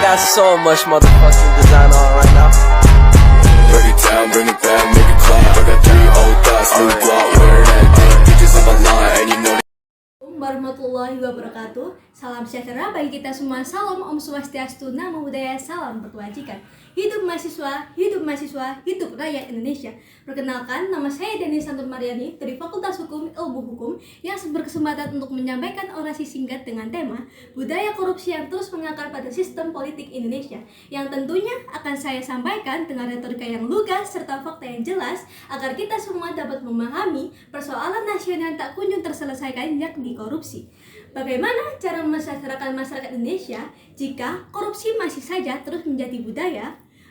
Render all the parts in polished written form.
got so much motherfucking design on right now. Break it down, bring it back, make it clap. I got 3 old thoughts, new block, where that day. Bitches on my line, and you know. Warahmatullahi wabarakatuh. Salam sejahtera bagi kita semua. Salam Om Swastiastu, Namo Buddhaya, salam berkebajikan. Hidup mahasiswa, hidup mahasiswa, hidup rakyat Indonesia. Perkenalkan, nama saya Deni Santur Mariani dari Fakultas Hukum Ilmu Hukum yang berkesempatan untuk menyampaikan orasi singkat dengan tema budaya korupsi yang terus mengakar pada sistem politik Indonesia, yang tentunya akan saya sampaikan dengan retorika yang lugas serta fakta yang jelas agar kita semua dapat memahami persoalan nasional yang tak kunjung terselesaikan, yakni korupsi. Bagaimana cara mensejahterakan masyarakat Indonesia jika korupsi masih saja terus menjadi budaya?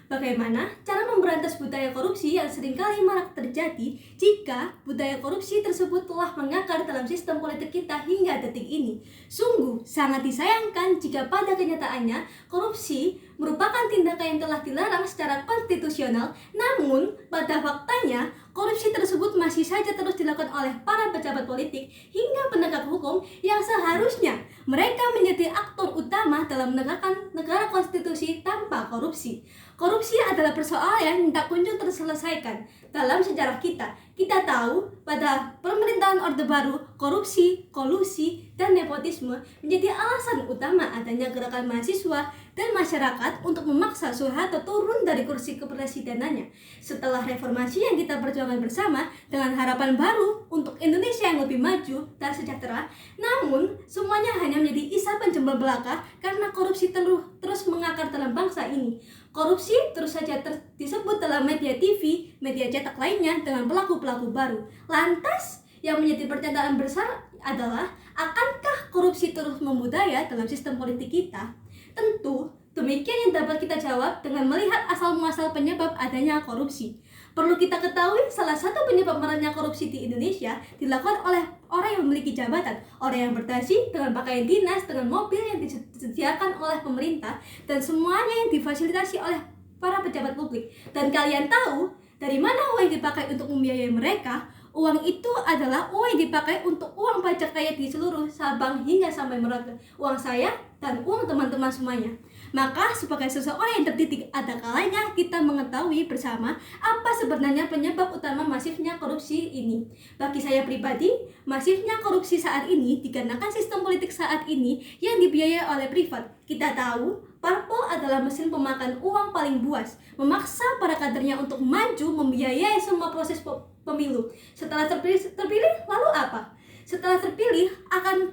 Bagaimana cara memberantas budaya korupsi yang seringkali marak terjadi jika budaya korupsi tersebut telah mengakar dalam sistem politik kita hingga detik ini? Sungguh sangat disayangkan jika pada kenyataannya korupsi merupakan tindakan yang telah dilarang secara konstitusional, namun pada faktanya korupsi tersebut masih saja terus dilakukan oleh para pejabat politik hingga penegak hukum yang seharusnya mereka menjadi aktor utama dalam menegakkan negara konstitusi tanpa korupsi. Korupsi adalah persoalan yang tak kunjung terselesaikan dalam sejarah kita. Kita tahu pada pemerintahan Orde Baru, korupsi, kolusi, dan nepotisme menjadi alasan utama adanya gerakan mahasiswa dan masyarakat untuk memaksa Soeharto turun dari kursi kepresidenannya. Setelah reformasi yang kita perjuangkan bersama dengan harapan baru untuk Indonesia yang lebih maju dan sejahtera, namun semuanya hanya menjadi isapan jempol belaka karena korupsi terus mengakar dalam bangsa ini. Korupsi terus saja disebut dalam media TV, media cetak lainnya dengan pelaku-pelaku baru. Lantas, yang menjadi pertanyaan besar adalah, akankah korupsi terus membudaya dalam sistem politik kita? Tentu, demikian yang dapat kita jawab dengan melihat asal-muasal penyebab adanya korupsi. Perlu kita ketahui, salah satu penyebab maraknya korupsi di Indonesia dilakukan oleh orang yang memiliki jabatan, orang yang berdasi dengan pakaian dinas, dengan mobil yang disediakan oleh pemerintah, dan semuanya yang difasilitasi oleh para pejabat publik. Dan kalian tahu dari mana uang yang dipakai untuk membiayai mereka? Uang itu adalah uang yang dipakai untuk uang pajak rakyat di seluruh Sabang hingga sampai Merauke. Uang saya dan uang teman-teman semuanya. Maka sebagai seseorang yang terdidik, ada kalanya kita mengetahui bersama apa sebenarnya penyebab utama masifnya korupsi ini. Bagi saya pribadi, masifnya korupsi saat ini dikarenakan sistem politik saat ini yang dibiayai oleh privat. Kita tahu, parpol adalah mesin pemakan uang paling buas, memaksa para kadernya untuk maju membiayai semua proses pemilu. Setelah terpilih, lalu apa? Setelah terpilih,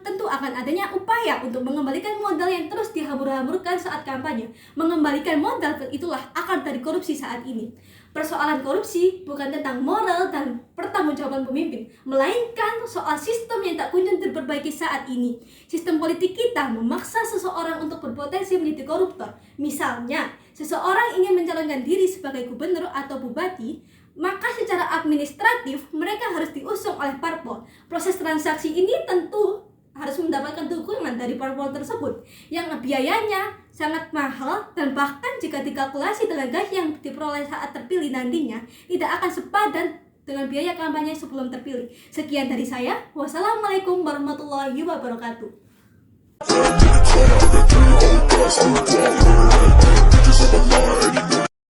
tentu akan adanya upaya untuk mengembalikan modal yang terus dihambur-hamburkan saat kampanye. Mengembalikan modal, itulah akar dari korupsi saat ini. Persoalan korupsi bukan tentang moral dan pertanggungjawaban pemimpin, melainkan soal sistem yang tak kunjung diperbaiki saat ini. Sistem politik kita memaksa seseorang untuk berpotensi menjadi koruptor. Misalnya, seseorang ingin mencalonkan diri sebagai gubernur atau bupati, maka secara administratif mereka harus diusung oleh parpol. Proses transaksi ini tentu harus mendapatkan dukungan dari parpol tersebut yang biayanya sangat mahal, dan bahkan jika dikalkulasi dengan gaji yang diperoleh saat terpilih nantinya tidak akan sepadan dengan biaya kampanye sebelum terpilih. Sekian dari saya. Wassalamualaikum warahmatullahi wabarakatuh.